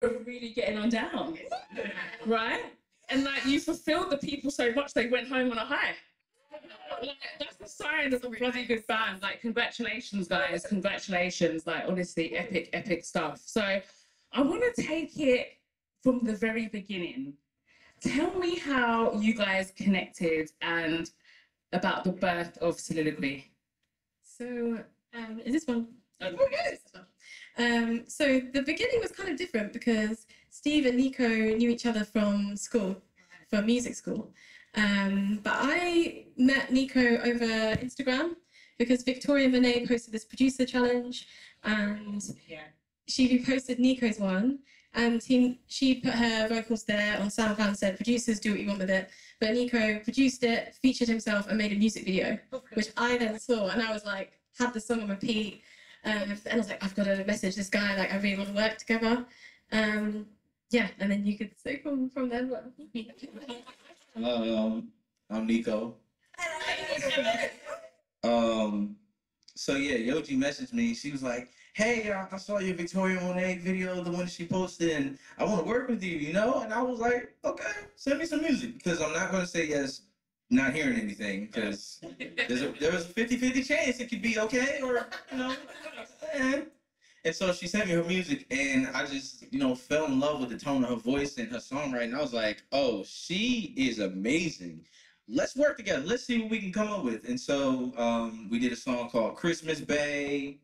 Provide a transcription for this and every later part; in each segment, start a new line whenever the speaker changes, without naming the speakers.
really getting on down, right? And like you fulfilled the people so much they went home on a high. Like, that's the sign of a bloody good band. Like, congratulations, guys! Congratulations! Like, honestly, epic, epic stuff. So, I want to take it from the very beginning. Tell me how you guys connected and about the birth of Soliloquy.
So, is this one? Oh, yes. So the beginning was kind of different because Steve and Nico knew each other from school, from music school. But I met Nico over Instagram because Victoria Monet posted this producer challenge, and she reposted Nico's one, and she put her vocals there on SoundCloud and said, "Producers, do what you want with it." But Nico produced it, featured himself, and made a music video, which I then saw, and I was like, had the song on repeat, and I was like, I've got to message this guy, like I really want to work together. Yeah, and then you could say from then.
I'm Nico. So yeah, Yoji messaged me. She was like, "Hey, I saw your Victoria Monet video, the one she posted, and I want to work with you, you know?" And I was like, "Okay, send me some music," because I'm not gonna say yes, not hearing anything, because there was a 50-50 chance it could be okay, or you know. And so she sent me her music, and I just, you know, fell in love with the tone of her voice and her songwriting. I was like, "Oh, she is amazing. Let's work together. Let's see what we can come up with." And so we did a song called Christmas Bay.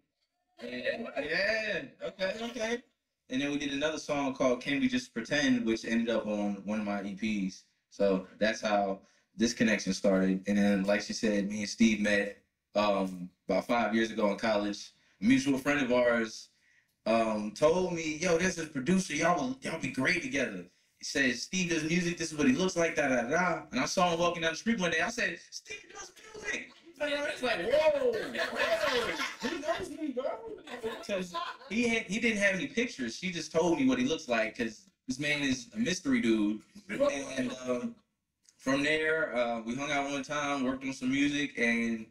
And, yeah, okay. And then we did another song called Can We Just Pretend, which ended up on one of my EPs. So that's how this connection started. And then, like she said, me and Steve met about 5 years ago in college. A mutual friend of ours told me, "Yo, there's this producer, y'all be great together." He said, "Steve does music, this is what he looks like, da da da." And I saw him walking down the street one day. I said, "Steve does music." It's like, whoa, he knows me, bro. Because he didn't have any pictures. She just told me what he looks like, because this man is a mystery dude. And from there, we hung out one time, worked on some music, and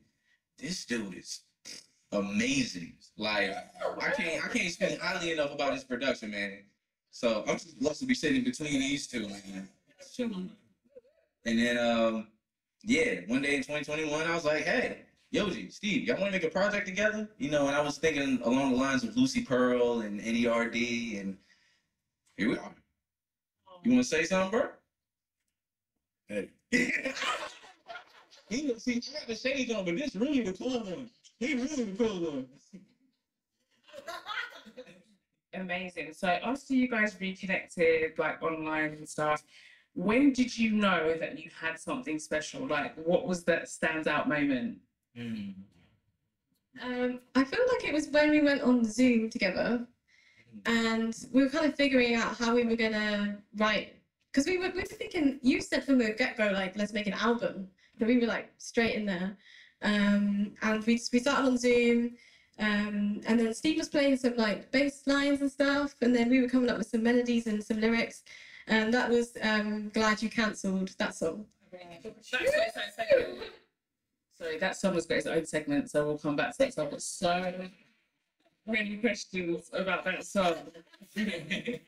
this dude is amazing. Like, I can't speak highly enough about his production, man. So I'm just blessed to be sitting between these two, man. And then yeah, one day in 2021, I was like, "Hey, Yoji, Steve, y'all want to make a project together?" You know, and I was thinking along the lines of Lucy Pearl and NERD, and here we are. You want to say something, bro? Hey. I got the shades on, but this really the cool one. He really the cool one.
Amazing. So after you guys reconnected, like online and stuff, when did you know that you had something special? Like, what was that standout moment?
I feel like it was when we went on Zoom together, and we were kind of figuring out how we were gonna write, because we were thinking, you said from the get-go, like, let's make an album. So we were like straight in there, and we started on Zoom, and then Steve was playing some like bass lines and stuff, and then we were coming up with some melodies and some lyrics, and that was Glad You Cancelled that song.
Sorry, that song has got its own segment, so we'll come back to that. So I've got so many questions about that song. Actually,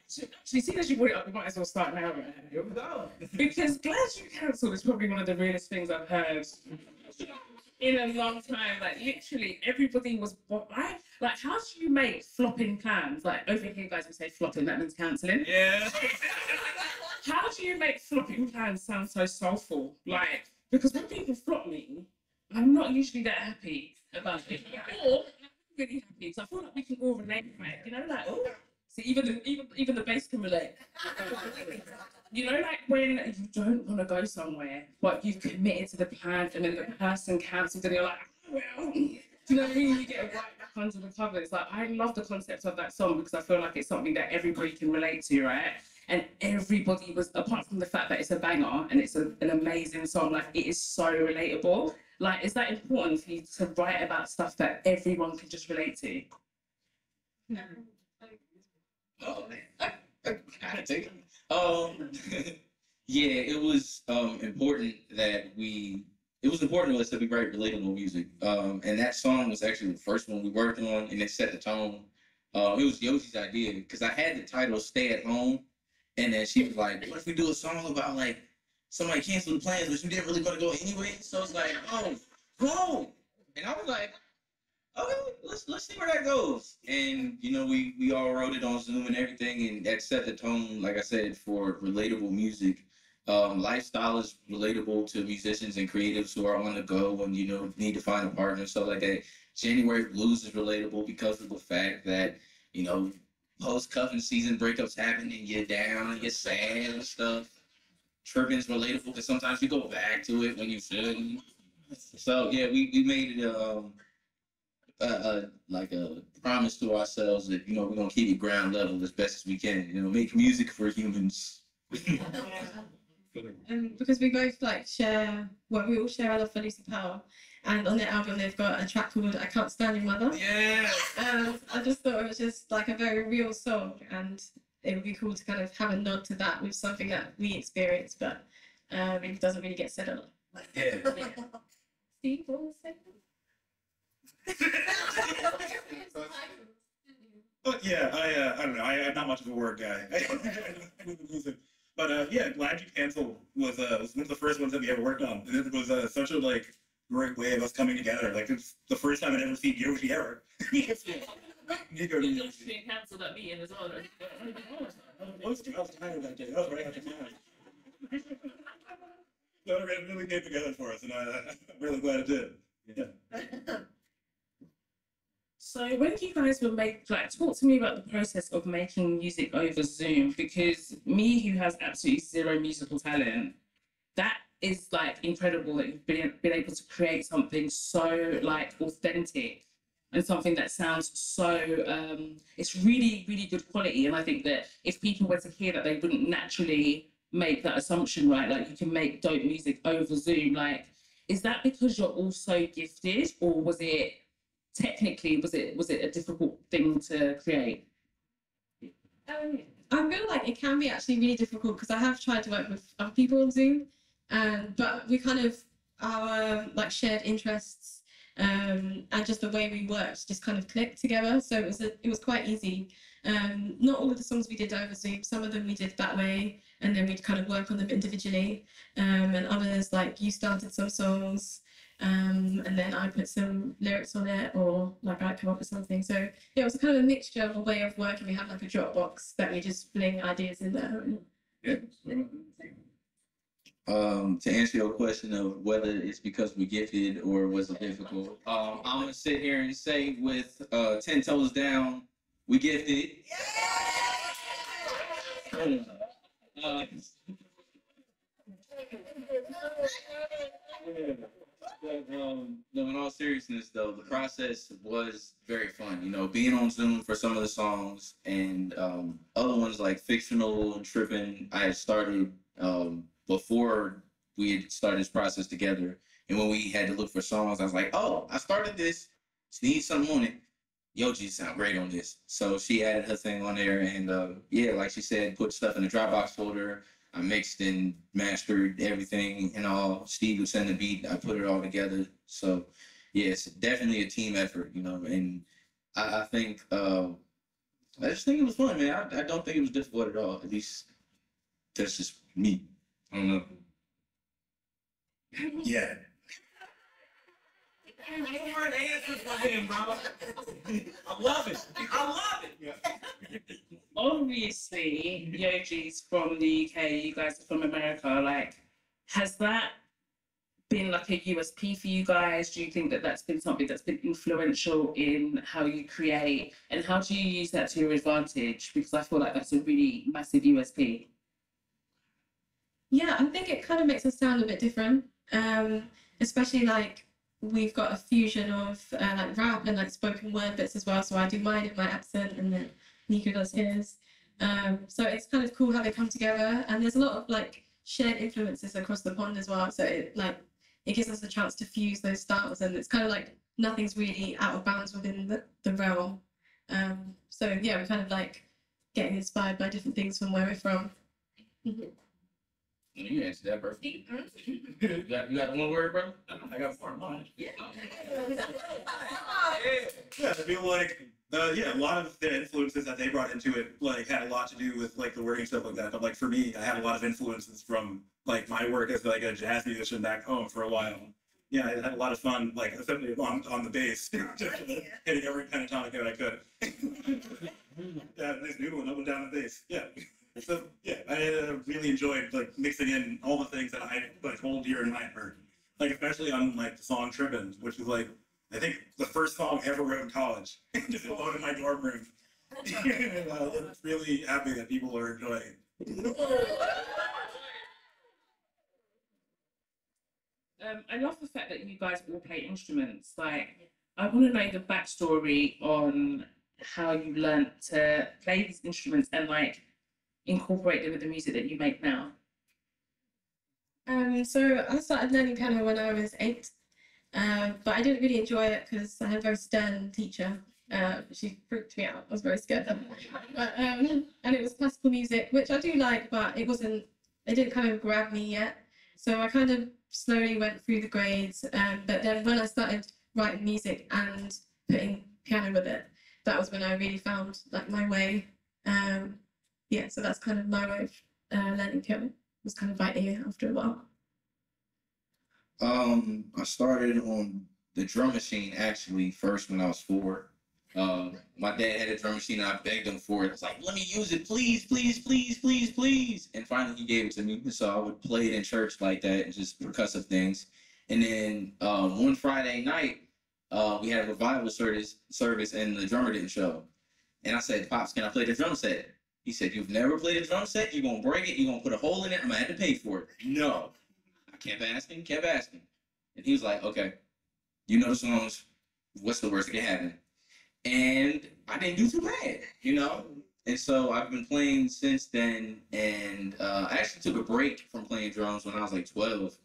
seeing as you brought it up, we might as well start now. Here we go. Because Glad You Cancelled is probably one of the realest things I've heard in a long time. Like, literally, everybody was like, how do you make flopping plans? Like, over here, guys, we say flopping, that means cancelling. Yeah. How do you make flopping plans sound so soulful? Like, because when people flop me, I'm not usually that happy about it. Or I'm really happy, so I feel like we can all relate, right? You know, like, oh, so even the bass can relate. You know, like when you don't want to go somewhere, but you've committed to the plan, and then the person cancels, and you're like, "Oh, well." Do you know what I mean? You get right back under the cover. It's like, I love the concept of that song because I feel like it's something that everybody can relate to, right? And everybody was, apart from the fact that it's a banger and it's an amazing song, like, it is so relatable. Like, is that important for you to write about stuff that everyone can just relate to?
No.
Oh, I take it. Yeah, it was important that it was important to us that we write relatable music. And that song was actually the first one we worked on, and it set the tone. It was Yogi's idea because I had the title "Stay at Home," and then she was like, "What if we do a song about like somebody canceled the plans, but you didn't really want to go anyway?" So it's like, "Oh, go!" And I was like, "Okay, let's see where that goes." And you know, we all wrote it on Zoom and everything, and that set the tone, like I said, for relatable music. Lifestyle is relatable to musicians and creatives who are on the go and you know need to find a partner, stuff like that. January Blues is relatable because of the fact that you know post cuffing season breakups happen and you're down and you're sad and stuff. Tripping's relatable because sometimes you go back to it when you shouldn't. So yeah, we made it like a promise to ourselves that you know we're gonna keep it ground level as best as we can. You know, make music for humans.
Because we both like share, well, we all share our love for Lucy Powell, and on their album they've got a track called "I Can't Stand Your Mother."
Yeah.
And I just thought it was just like a very real song, and it would be cool to kind of have a nod to that with something that we experience, but it doesn't really get said a lot.
Yeah.
Steve, what was it?
But yeah, I don't know. I'm not much of a word guy. But yeah, Glad You Canceled was one of the first ones that we ever worked on. And it was such a like great way of us coming together. Like it's the first time I'd ever seen Yoshi ever. Nico
He was being cancelled at meeting as well.
I was tired that day. I was right after time. So it really came together for us, and I'm really glad it did. Yeah.
So when you guys were talk to me about the process of making music over Zoom, because me, who has absolutely zero musical talent, that is like incredible that you've been able to create something so like authentic and something that sounds so it's really, really good quality. And I think that if people were to hear that, they wouldn't naturally make that assumption, right? Like you can make dope music over Zoom. Like, is that because you're also gifted, or was it technically was it a difficult thing to create?
I feel like it can be actually really difficult because I have tried to work with other people on Zoom, but we kind of our like shared interests and just the way we worked just kind of clicked together. So it was quite easy. Not all of the songs we did over Zoom. Some of them we did that way, and then we'd kind of work on them individually. And others, like you started some songs, and then I put some lyrics on it, or like I come up with something. So yeah, it was a kind of a mixture of a way of working. We had like a Dropbox that we just fling ideas in there.
Yeah. To answer your question of whether it's because we gifted or was it difficult, I'm gonna sit here and say with 10 toes down, we gifted. No, in all seriousness, though, the process was very fun. You know, being on Zoom for some of the songs and other ones like Fictional and Trippin', I had started before we had started this process together. And when we had to look for songs, I was like, oh, I started this. She needs something on it. Yogi sound great on this. So she added her thing on there. And yeah, like she said, put stuff in the Dropbox folder. I mixed and mastered everything and all. Steve would send the beat. I put it all together. So yeah, it's definitely a team effort, you know. And I think, I just think it was fun, man. I don't think it was difficult at all. At least that's just me. I don't know.
Yeah.
More an answer for him, bro. I love it. I love it.
Yeah.
Obviously, Yogi's from the UK. You guys are from America. Like, has that been like a USP for you guys? Do you think that that's been something that's been influential in how you create, and how do you use that to your advantage? Because I feel like that's a really massive USP.
Yeah, I think it kind of makes us sound a bit different, especially like we've got a fusion of like rap and like spoken word bits as well. So I do mine in my accent, and then Nico does his. So it's kind of cool how they come together, and there's a lot of like shared influences across the pond as well. So it gives us a chance to fuse those styles, and it's kind of like nothing's really out of bounds within the realm. So yeah, we're kind of like getting inspired by different things from where we're from.
You answered that perfect. You got one word, bro?
I got 4 in mind.
Yeah.
Yeah, I feel like Yeah, a lot of the influences that they brought into it like had a lot to do with like the wording stuff like that. But like for me, I had a lot of influences from like my work as like a jazz musician back home for a while. Yeah, I had a lot of fun, like especially on the bass, just hitting every pentatonic that I could. Yeah, nice new one up and down the bass. Yeah. So yeah, I really enjoyed like mixing in all the things that I like hold dear in my heart. Like especially on like the song "Trippin'," which is like I think the first song I ever wrote in college, just alone in my dorm room. I'm really happy that people are enjoying it.
I love the fact that you guys all play instruments. Like, I want to know the backstory on how you learned to play these instruments and like incorporate them with the music that you make now.
So I started learning piano when I was 8, but I didn't really enjoy it because I had a very stern teacher. She freaked me out. I was very scared of her. But, and it was classical music, which I do like, but it didn't kind of grab me yet. So I kind of slowly went through the grades. But then when I started writing music and putting piano with it, that was when I really found like my way. Yeah, so that's kind of my way of learning piano. Was kind of writing it after a while.
I started on the drum machine actually first when I was 4. My dad had a drum machine and I begged him for it. I was like, let me use it, please, please, please, please, please. And finally he gave it to me. So I would play it in church like that and just percussive things. And then one Friday night, we had a revival service and the drummer didn't show. And I said, Pops, can I play the drum set? He said, you've never played a drum set? You're going to break it? You're going to put a hole in it? I'm going to have to pay for it. No. I kept asking. And he was like, okay, you know the songs. What's the worst that can happen? And I didn't do too bad, you know? And so I've been playing since then. And I actually took a break from playing drums when I was like 12.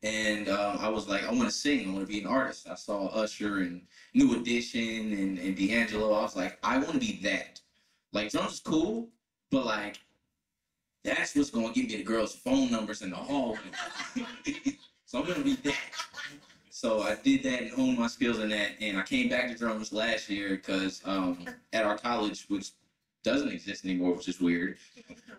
And I was like, I want to sing. I want to be an artist. I saw Usher and New Edition and D'Angelo. I was like, I want to be that. Like, drums is cool, but like, that's what's going to give me the girls' phone numbers in the hall. So I'm going to be that. So I did that and honed my skills in that. And I came back to drums last year because at our college, which doesn't exist anymore, which is weird,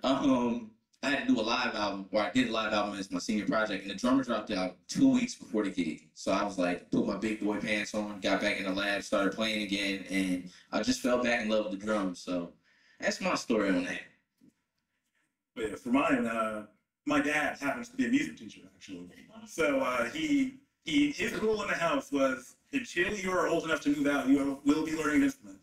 I had to do a live album, or I did a live album as my senior project, and the drummer dropped out 2 weeks before the gig. So I was like, put my big boy pants on, got back in the lab, started playing again, and I just fell back in love with the drums. So that's my story on that.
But yeah, for mine, my dad happens to be a music teacher, actually. So his rule in the house was, until you are old enough to move out, you will be learning an instrument.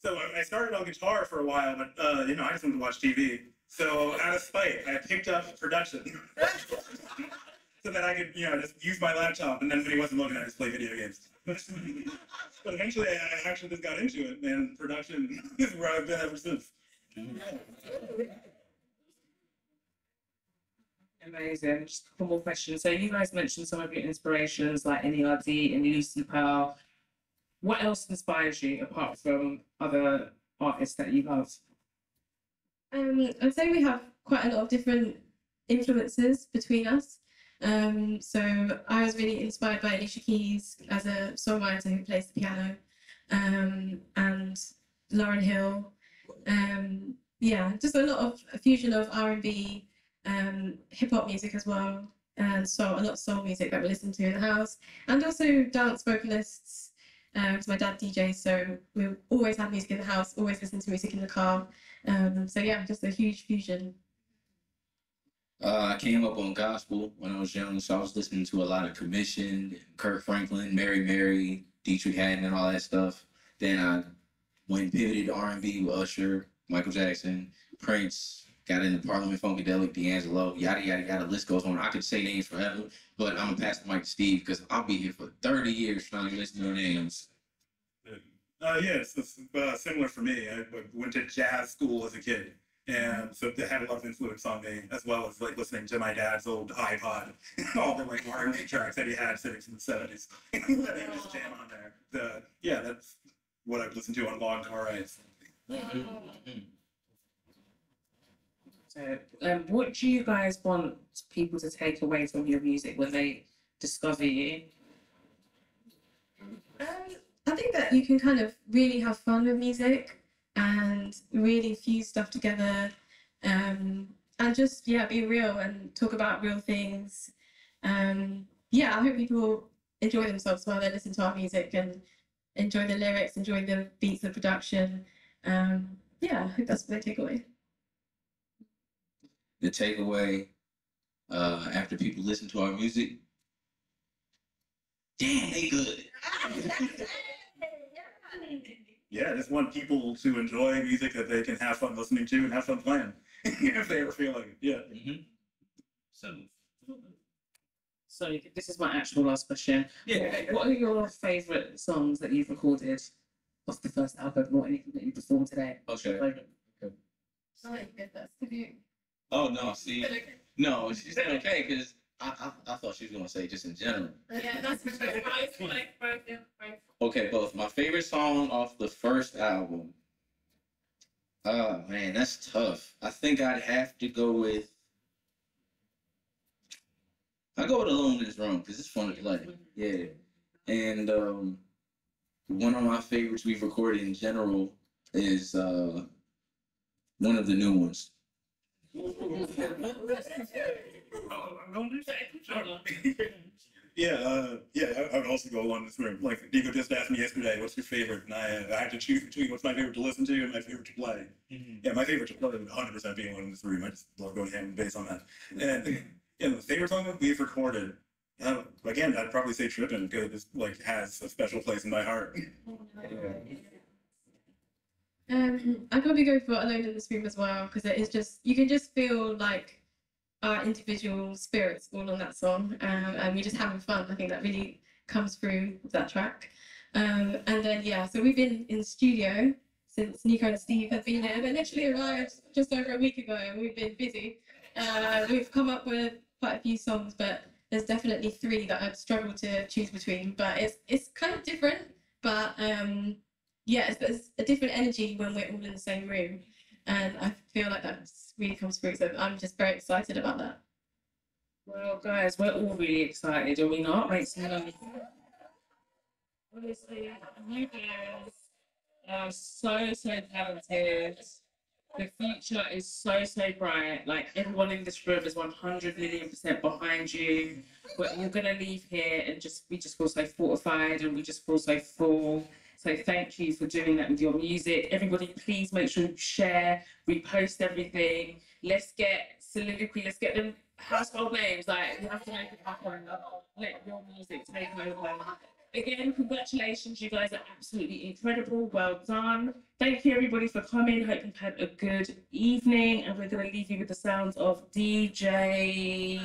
So I started on guitar for a while, but I just wanted to watch TV. So out of spite, I picked up production so that I could, just use my laptop, and then when he wasn't looking, I just play video games. But eventually, I actually just got into it, and production is where I've been ever since.
Amazing. Just a couple more questions. So you guys mentioned some of your inspirations like Me Audrey and Lucy Pearl. What else inspires you apart from other artists that you love?
I'd say we have quite a lot of different influences between us. So I was really inspired by Alicia Keys as a songwriter who plays the piano, and Lauryn Hill. Yeah, just a lot of a fusion of R&B, hip hop music as well, and so a lot of soul music that we listen to in the house, and also dance vocalists. Because my dad DJs, so we always have music in the house, always listen to music in the car. So yeah, just a huge fusion.
I came up on gospel when I was young, so I was listening to a lot of Commission, Kirk Franklin, Mary, Dietrich Haddon, and all that stuff. Then I went and pivoted to R&B with Usher, Michael Jackson, Prince, got into Parliament Funkadelic, D'Angelo, yada, yada, yada. The list goes on. I could say names forever, but I'm going to pass the mic to Steve because I'll be here for 30 years trying to listen to names.
Yes, it's similar for me. I went to jazz school as a kid, and so they had a lot of influence on me, as well as like listening to my dad's old iPod, all the like R&B tracks that he had sitting in the 70s. That he would just jam on there. Yeah, that's what I would listen to on long car rides.
So, what do you guys want people to take away from your music when they discover you?
I think that you can kind of really have fun with music and really fuse stuff together, and just be real and talk about real things. I hope people enjoy themselves while they listen to our music and enjoy the lyrics, enjoy the beats, the production. I hope that's what they take away.
The takeaway after people listen to our music, damn, they good.
Yeah, I just want people to enjoy music that they can have fun listening to and have fun playing if they ever feel like it. Yeah.
Mm-hmm.
So this is my actual last question.
Yeah.
What are your favourite songs that you've recorded off the first album or anything that you performed today?
Okay. Oh no, see, no, she said okay because I thought she was gonna say just in general.
Yeah, that's
Okay, both. My favorite song off the first album. Oh man, that's tough. I think I'd have to go with. I go with Alone in This Room because it's fun to play. Yeah, and one of my favorites we've recorded in general is one of the new ones.
I would also go along this room. Like Nico just asked me yesterday, "What's your favorite?" And I had to choose between what's my favorite to listen to and my favorite to play. Yeah, my favorite to play would 100% be Alone in This Room. I just love going ham and bass on that. And the favorite song that we've recorded, again, I'd probably say "Trippin'" because it has a special place in my heart.
I'd probably go for Alone in This Room as well because it is just you can just feel like our individual spirits all on that song, and we're just having fun. I think that really comes through with that track. And then so we've been in the studio since Nico and Steve have been here. They literally arrived just over a week ago, and we've been busy. We've come up with quite a few songs, but there's definitely 3 that I'd struggle to choose between. But it's kind of different, but it's a different energy when we're all in the same room, and I feel like that really comes through. So I'm just very excited about that.
Well, guys, we're all really excited, are we not? Make some noise. Honestly, you guys are so talented. The future is so bright. Like everyone in this room is 100 million% behind you. We're all gonna leave here and we just feel so fortified and we just feel so full. So thank you for doing that with your music. Everybody, please make sure you share, repost everything. Let's get SOULiloquy, let's get them household names. Like, you have to make it happen. Let your music take over. Again, congratulations. You guys are absolutely incredible. Well done. Thank you, everybody, for coming. Hope you've had a good evening. And we're going to leave you with the sounds of DJ